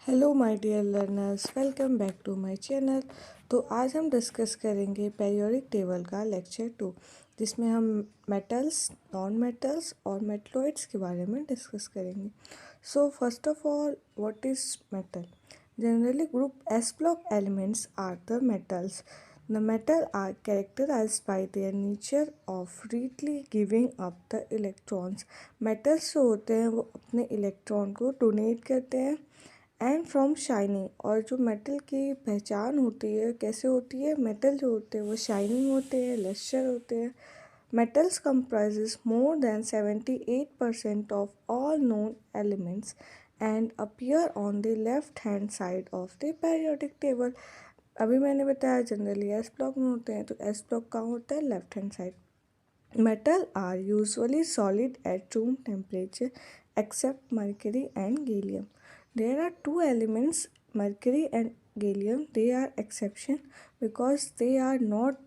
Hello my dear learners, welcome back to my channel. तो आज हम डिस्कस करेंगे पीरियोडिक टेबल का लेक्चर 2, जिसमें हम मेटल्स, नॉन मेटल्स और मेटलॉइड्स के बारे में डिस्कस करेंगे। So first of all, what is metal? Generally group S block elements are the metals. The metal are characterized by their nature of freely giving up the electrons. Metals जो होते हैं वो अपने electron को donate करते हैं and from shining. और जो मेटल की पहचान होती है कैसे होती है, मेटल जो होते हैं वो शाइनिंग होते हैं, लस्टर होते हैं। Metals comprises more than 78% of all known elements and appear on the left hand side of the periodic table. अभी मैंने बताया जनरली एस ब्लॉक में होते हैं, तो एस ब्लॉक कहाँ होता है? Left hand side. Metal are usually solid at room temperature except mercury and gallium. There are two elements, mercury and gallium. They are exception because they are not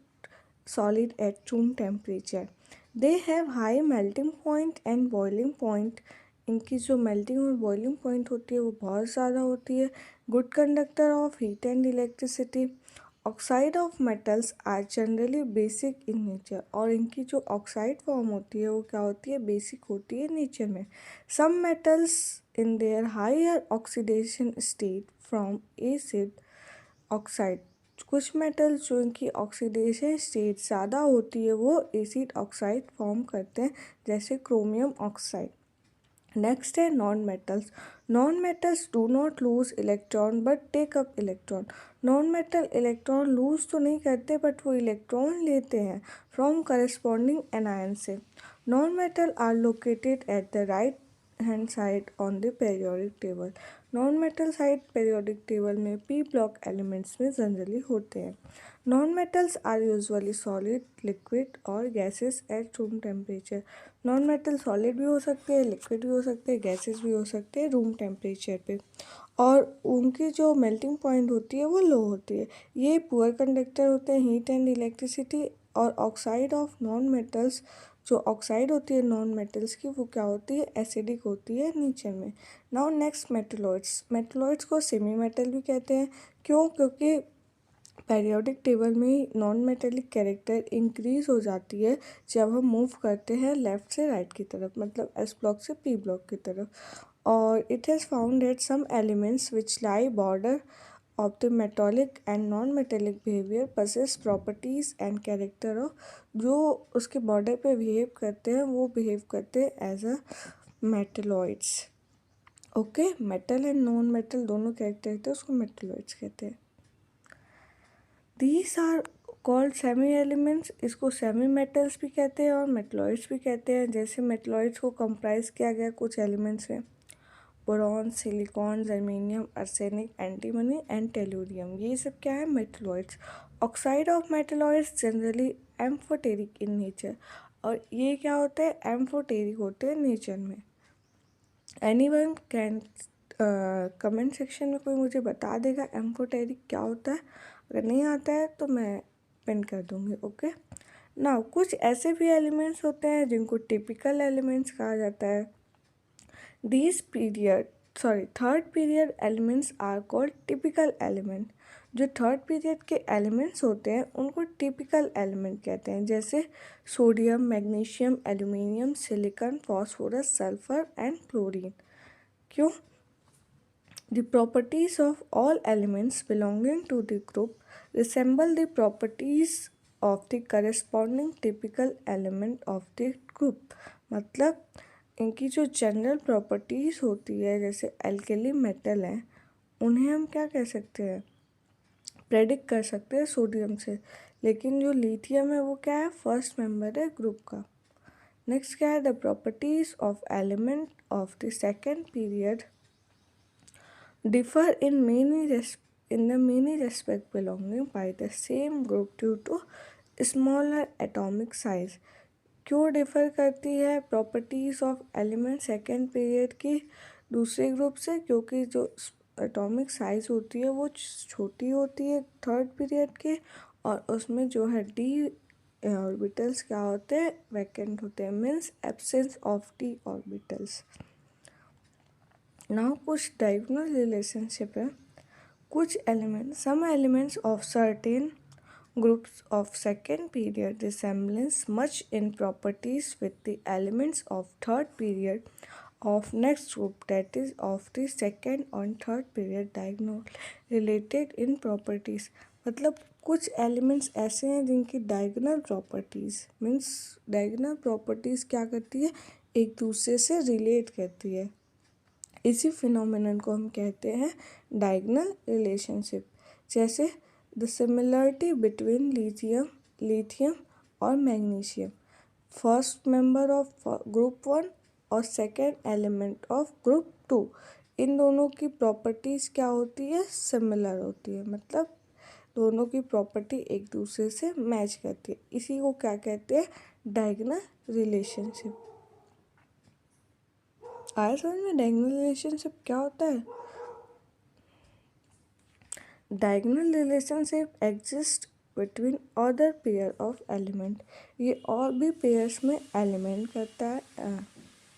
solid at room temperature. They have high melting point and boiling point. इनकी जो melting और boiling point होती है वो बहुत ज़्यादा होती है। Good conductor of heat and electricity. Oxide of metals are generally basic in nature. और इनकी जो ऑक्साइड फॉर्म होती है वो क्या होती है? बेसिक होती है नेचर में। Some metals in their higher oxidation state from acid oxide. कुछ मेटल्स जो इनकी ऑक्सीडेशन स्टेट ज़्यादा होती है वो एसिड ऑक्साइड फॉर्म करते हैं, जैसे क्रोमियम ऑक्साइड। नेक्स्ट है non metals. Non metals do not lose electron but take up electron. Non metal electron lose तो नहीं करते बट वो इलेक्ट्रॉन लेते हैं फ्रॉम करस्पॉन्डिंग एनायन से। Non metal are located at the right hand side on the periodic table. Non metal side periodic table में P block elements में generally होते हैं। Non metals are usually solid, liquid और gases at room temperature. Non metal solid भी हो सकते हैं, liquid भी हो सकते हैं, गैसेस भी हो सकते हैं रूम टेम्परेचर पे। और उनकी जो मेल्टिंग पॉइंट होती है वो लो होती है। ये पुअर कंडक्टर होते हैं हीट एंड इलेक्ट्रिसिटी। और ऑक्साइड ऑफ नॉन मेटल्स, जो ऑक्साइड होती है नॉन मेटल्स की, वो क्या होती है? एसिडिक होती है नेचर में। Now next metalloids. मेटलॉइड्स को सेमी मेटल भी कहते हैं। क्यों? क्योंकि पेरियोडिक टेबल में नॉन मेटेलिक कैरेक्टर इंक्रीज हो जाती है जब हम मूव करते हैं लेफ़्ट से राइट की तरफ, मतलब एस ब्लॉक से पी ब्लॉक की तरफ। और it has found that some elements which lie border of the metallic and non metallic behaviour possess properties and character of. जो उसके बॉर्डर पे बिहेव करते हैं वो बिहेव करते हैं as a metalloids. Okay, metal and non metal दोनों character होते हैं, उसको मेटलॉइड्स कहते हैं। These are called semi elements. इसको सेमी मेटल्स भी कहते हैं और मेटलॉइड्स भी कहते हैं। जैसे मेटलॉइड्स को कंप्राइज किया गया कुछ एलिमेंट्स में boron, silicon, germanium, arsenic, antimony and tellurium. ये सब क्या है? Metalloids. Oxide of metalloids generally amphoteric in nature. और ये क्या होता है? एम्फोटेरिक होते हैं नेचर में। एनीवन कैन कमेंट सेक्शन में कोई मुझे बता देगा एम्फोटेरिक क्या होता है? अगर नहीं आता है तो मैं पिन कर दूँगी। ओके, नाउ कुछ ऐसे भी एलिमेंट्स होते हैं जिनको टिपिकल एलिमेंट्स कहा जाता है। These period third period elements are called typical element. जो थर्ड पीरियड के एलिमेंट्स होते हैं उनको टिपिकल एलिमेंट कहते हैं, जैसे sodium, magnesium, aluminium, silicon, phosphorus, sulphur and chlorine. क्यों? The properties of all elements belonging to the group resemble the properties of the corresponding typical element of the group। मतलब इनकी जो जनरल प्रॉपर्टीज़ होती है, जैसे एल्केली मेटल हैं, उन्हें हम क्या कह सकते हैं? प्रेडिक्ट कर सकते हैं सोडियम से। लेकिन जो लिथियम है वो क्या है? फर्स्ट मेंबर है ग्रुप का। नेक्स्ट क्या है? The properties of element of the second period differ in the many respect belonging by the same group due to smaller atomic size। क्यों डिफ़र करती है properties of element second period की दूसरे group से? क्योंकि जो एटॉमिक साइज होती है वो छोटी होती है थर्ड पीरियड के, और उसमें जो है डी ऑर्बिटल्स क्या होते हैं? वैकेंट होते हैं, means absence of D orbitals. Now कुछ डायगोनल रिलेशनशिप है. कुछ elements, some elements of certain groups of second period resemblance much in properties with the elements of third period of next group, that is of the second and third period diagonal related in properties. मतलब कुछ elements ऐसे हैं जिनकी diagonal properties means diagonal properties क्या करती है, एक दूसरे से रिलेट करती है. इसी फिनोमिनन को हम कहते हैं डायगोनल रिलेशनशिप. जैसे द सिमिलरिटी बिटवीन लिथियम और magnesium, first member of group 1 और सेकेंड एलिमेंट ऑफ ग्रुप 2, इन दोनों की प्रॉपर्टीज़ क्या होती है, सिमिलर होती है. मतलब दोनों की प्रॉपर्टी एक दूसरे से मैच करती है. इसी को क्या कहते हैं, डायगोनल रिलेशनशिप. आया समझ में डायगोनल रिलेशनशिप क्या होता है. Diagonal relationship exist between other pair of element. ये और भी पेयर्स में एलिमेंट करता है,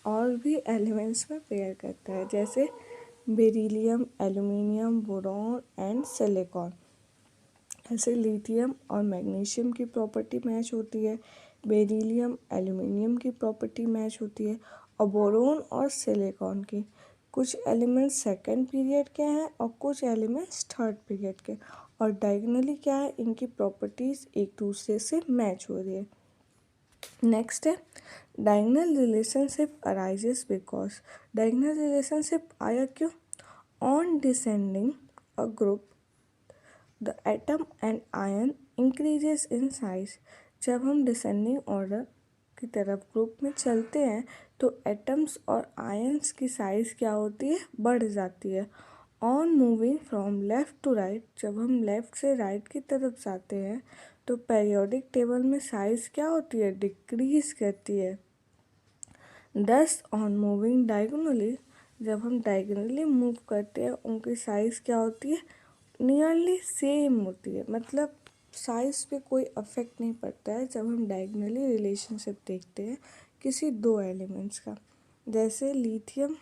और भी एलिमेंट्स में पेयर करता है. जैसे beryllium, aluminium, boron and silicon. ऐसे लिथियम और मैग्नीशियम की प्रॉपर्टी मैच होती है, बेरिलियम एल्यूमिनियम की प्रॉपर्टी मैच होती है, और बोरोन और सिलिकॉन की. कुछ एलिमेंट्स सेकंड पीरियड के हैं और कुछ एलिमेंट्स थर्ड पीरियड के. और डायगोनली क्या है, इनकी प्रॉपर्टीज़ एक दूसरे से मैच हो रही है. नेक्स्ट है diagonal relationship arises because. Diagonal relationship आया क्यों, on descending a group the atom and ion increases in size. जब हम डिसेंडिंग ऑर्डर की तरफ ग्रुप में चलते हैं तो एटम्स और आयन्स की साइज़ क्या होती है, बढ़ जाती है. On moving from left to right, जब हम लेफ़्ट से राइट की तरफ जाते हैं तो पीरियोडिक टेबल में साइज़ क्या होती है, डिक्रीज करती है. दस ऑन मूविंग डायगोनली, जब हम डायगोनली मूव करते हैं उनकी साइज़ क्या होती है, नियरली सेम होती है. मतलब साइज़ पे कोई अफेक्ट नहीं पड़ता है जब हम डायगोनली रिलेशनशिप देखते हैं किसी दो एलिमेंट्स का. जैसे लिथियम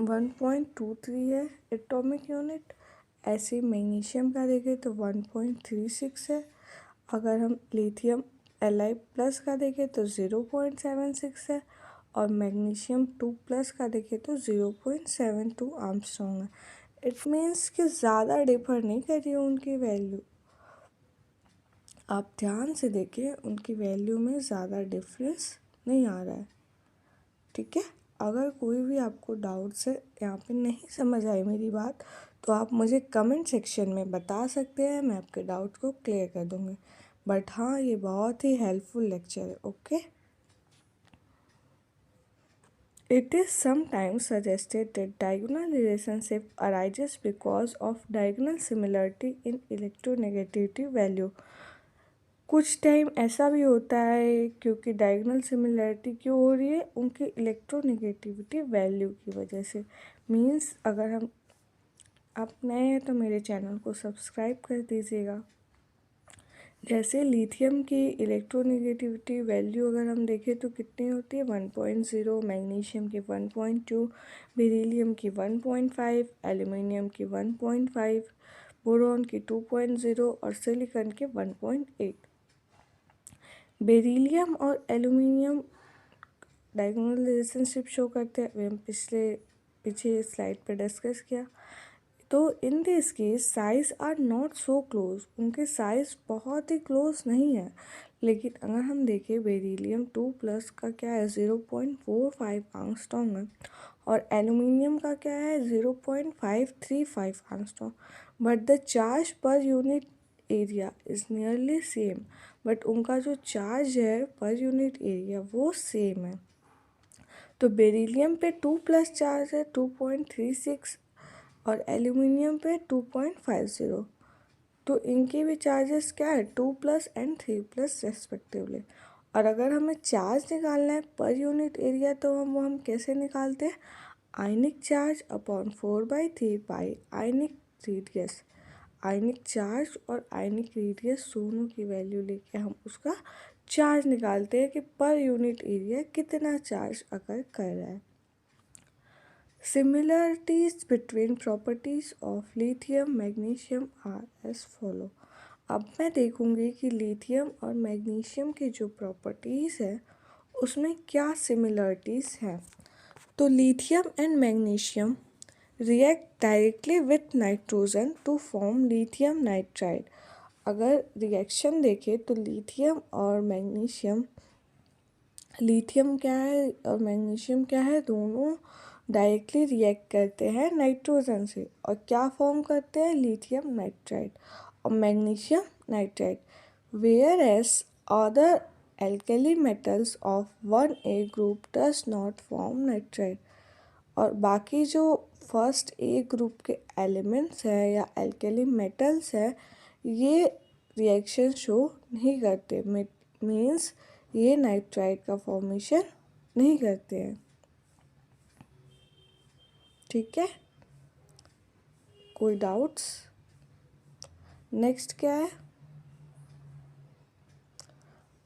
1.23 है एटॉमिक यूनिट, ऐसे मैग्नीशियम का देखें तो 1.36 है. अगर हम लिथियम Li प्लस का देखें तो 0.76 है, और मैग्नीशियम 2 प्लस का देखें तो 0.72 आर्मस्ट्रॉन्ग है. इट मीन्स कि ज़्यादा डिफर नहीं कर रही है उनकी वैल्यू. आप ध्यान से देखिए, उनकी वैल्यू में ज़्यादा डिफरेंस नहीं आ रहा है. ठीक है. अगर कोई भी आपको डाउट से यहाँ पे नहीं समझ आई मेरी बात तो आप मुझे कमेंट सेक्शन में बता सकते हैं, मैं आपके डाउट को क्लियर कर दूँगी. बट हाँ, ये बहुत ही हेल्पफुल लेक्चर है. Okay. It is sometimes suggested that diagonal relationship arises because of diagonal similarity in electronegativity value. कुछ टाइम ऐसा भी होता है क्योंकि डायगोनल सिमिलरिटी क्यों हो रही है, उनकी इलेक्ट्रोनेगेटिविटी वैल्यू की वजह से. मीन्स अगर आप नए हैं तो मेरे चैनल को सब्सक्राइब कर दीजिएगा. जैसे लिथियम की इलेक्ट्रोनेगेटिविटी वैल्यू अगर हम देखें तो कितनी होती है, 1.0, मैग्नीशियम की 1.2, बेरिलियम की 1.5, एल्यूमिनियम की 1.5, बोरॉन की 2.0 और सिलिकॉन के 1.8. बेरिलियम और एल्यूमिनियम डायगोनल रिलेशनशिप शो करते हैं, हम पीछे स्लाइड पे डिस्कस किया. तो in this case size are not so close, उनके साइज बहुत ही क्लोज नहीं है. लेकिन अगर हम देखें बेरिलियम 2 प्लस का क्या है, 0.45 आंगस्ट्रॉम है, और एल्यूमिनियम का क्या है, 0.535 आंगस्ट्रॉम. But the charge per unit area is nearly same. But उनका जो चार्ज है पर यूनिट एरिया वो सेम है. तो बेरिलियम पे 2 प्लस चार्ज है 2.36 और एल्यूमिनियम पे 2.50. तो इनके भी चार्जेस क्या है, 2 प्लस एंड 3 प्लस रेस्पेक्टिवली. और अगर हमें चार्ज निकालना है पर यूनिट एरिया तो हम कैसे निकालते हैं, आयनिक charge upon 4/3 by ionic radius. Ionic charge और आयनिक रेडियस दोनों की वैल्यू लेके हम उसका चार्ज निकालते हैं कि पर यूनिट एरिया कितना चार्ज अगर कर रहा है. Similarities between properties of lithium magnesium are as follow. अब मैं देखूंगी कि लिथियम और मैग्नीशियम की जो प्रॉपर्टीज़ है उसमें क्या सिमिलरिटीज़ हैं। तो lithium and magnesium react directly with nitrogen to form lithium nitride. अगर रिएक्शन देखें तो लिथियम क्या है और मैग्नीशियम क्या है, दोनों डायरेक्टली रिएक्ट करते हैं नाइट्रोजन से और क्या फॉर्म करते हैं, लिथियम नाइट्राइड और magnesium nitride. Whereas other alkali metals of 1A group does not form nitride. और बाकी जो फर्स्ट ए ग्रुप के एलिमेंट्स हैं या एल्कली मेटल्स हैं ये रिएक्शन शो नहीं करते, मीन्स ये नाइट्राइड का फॉर्मेशन नहीं करते हैं। ठीक है, कोई डाउट्स? नेक्स्ट क्या है,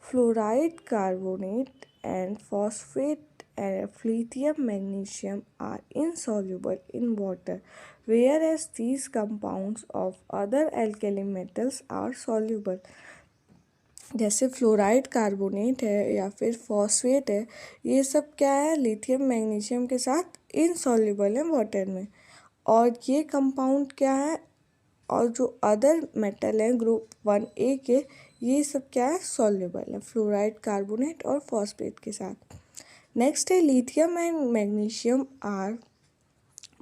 fluoride carbonate and phosphate of lithium magnesium are insoluble in water, whereas these compounds of other alkali metals are soluble. जैसे फ्लोराइड कार्बोनेट है या फिर फॉस्फेट है, ये सब क्या है, लिथियम मैग्नीशियम के साथ इनसॉल्युबल है वाटर में। और ये कंपाउंड क्या है, और जो अदर मेटल हैं ग्रुप 1A के, ये सब क्या है, सॉल्युबल है फ्लोराइड कार्बोनेट और फॉस्फेट के साथ। नेक्स्ट है lithium and magnesium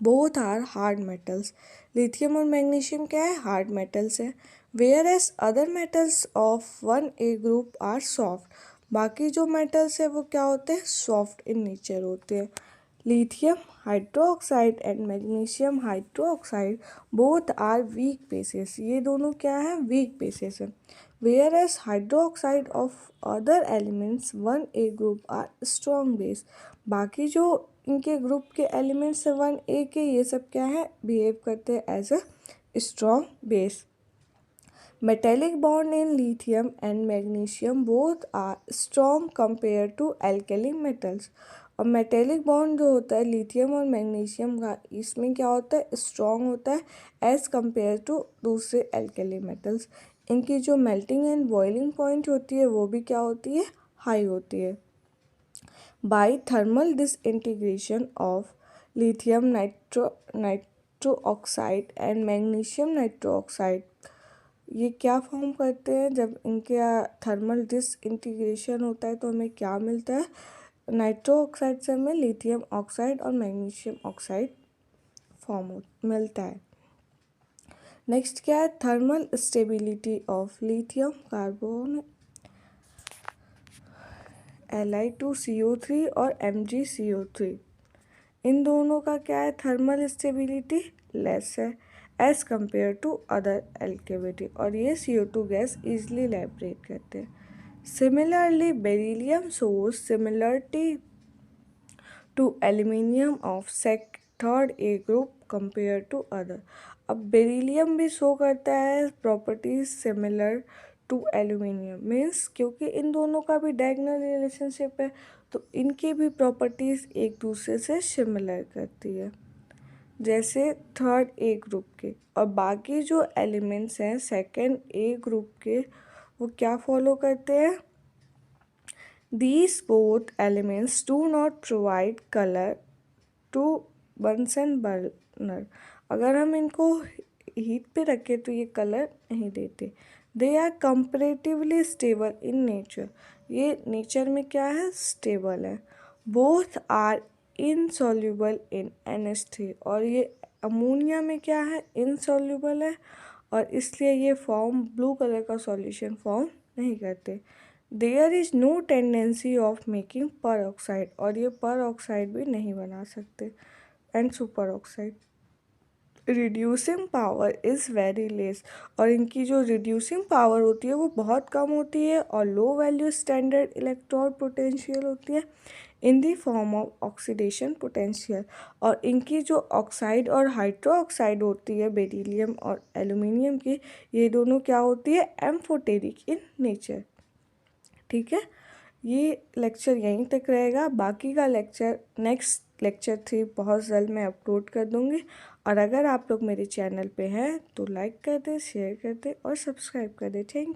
both are hard metals. Lithium और मैग्नीशियम क्या है, हार्ड मेटल्स है। Whereas other metals of 1A group are soft. बाकी जो मेटल्स है वो क्या होते हैं, सॉफ्ट इन नेचर होते हैं। Lithium hydroxide and magnesium hydroxide both are weak bases. ये दोनों क्या है, वीक बेसिस है। Whereas hydroxide of other elements 1A group are strong base. बाकी जो इनके ग्रुप के एलिमेंट्स है 1A के, ये सब क्या है, बिहेव करते हैं as a strong base. Metallic bond in lithium and magnesium both are strong compare to alkali metals. और मेटेलिक बॉन्ड जो होता है लिथियम और मैग्नीशियम का, इसमें क्या होता है, स्ट्रॉन्ग होता है एज कंपेयर टू दूसरे एल्कली मेटल्स। इनकी जो मेल्टिंग एंड बॉइलिंग पॉइंट होती है वो भी क्या होती है, हाई होती है। By thermal disintegration of lithium nitro oxide and magnesium nitro oxide, ये क्या फॉर्म करते हैं, जब इनके थर्मल डिसइंटीग्रेशन होता है तो हमें क्या मिलता है, नाइट्रो ऑक्साइड से हमें लिथियम ऑक्साइड और मैग्नीशियम ऑक्साइड मिलता है। नेक्स्ट क्या है, thermal stability of lithium carbon Li2CO3 और MgCO3, इन दोनों का क्या है, थर्मल स्टेबिलिटी लेस है एज कंपेयर टू अदर एल्केविटी, और ये CO2 गैस इजली लाइब्रेट करते हैं। Similarly beryllium shows similarity to aluminium of third A group compare to other. अब बेरिलियम भी शो करता है properties similar to aluminium, means क्योंकि इन दोनों का भी डायगोनल रिलेशनशिप है तो इनकी भी प्रॉपर्टीज़ एक दूसरे से सिमिलर करती है, जैसे थर्ड ए ग्रुप के। और बाकी जो एलिमेंट्स हैं सेकेंड ए ग्रुप के, वो क्या फॉलो करते हैं, These both elements do not provide color to Bunsen burner। अगर हम इनको हीट पे रखें तो ये कलर नहीं देते। They are comparatively stable in nature, ये नेचर में क्या है, स्टेबल है। Both are insoluble in NH3, और ये अमोनिया में क्या है, इनसॉल्युबल है और इसलिए ये फॉर्म ब्लू कलर का सॉल्यूशन फॉर्म नहीं करते। There is no tendency of making peroxide, और ये पर ऑक्साइड भी नहीं बना सकते। And superoxide reducing power is very less, और इनकी जो रिड्यूसिंग पावर होती है वो बहुत कम होती है और low value standard electron potential होती है in the form of oxidation potential. और इनकी जो ऑक्साइड और हाइड्रो ऑक्साइड होती है बेरिलियम और एल्यूमिनियम की, ये दोनों क्या होती है, एम्फोटेरिक इन नेचर। ठीक है, ये लेक्चर यहीं तक रहेगा, बाकी का लेक्चर नेक्स्ट लेक्चर 3 बहुत जल्द मैं अपलोड कर दूँगी। और अगर आप लोग मेरे चैनल पे हैं तो लाइक कर दें, शेयर कर दें और सब्सक्राइब कर दें। Thank you.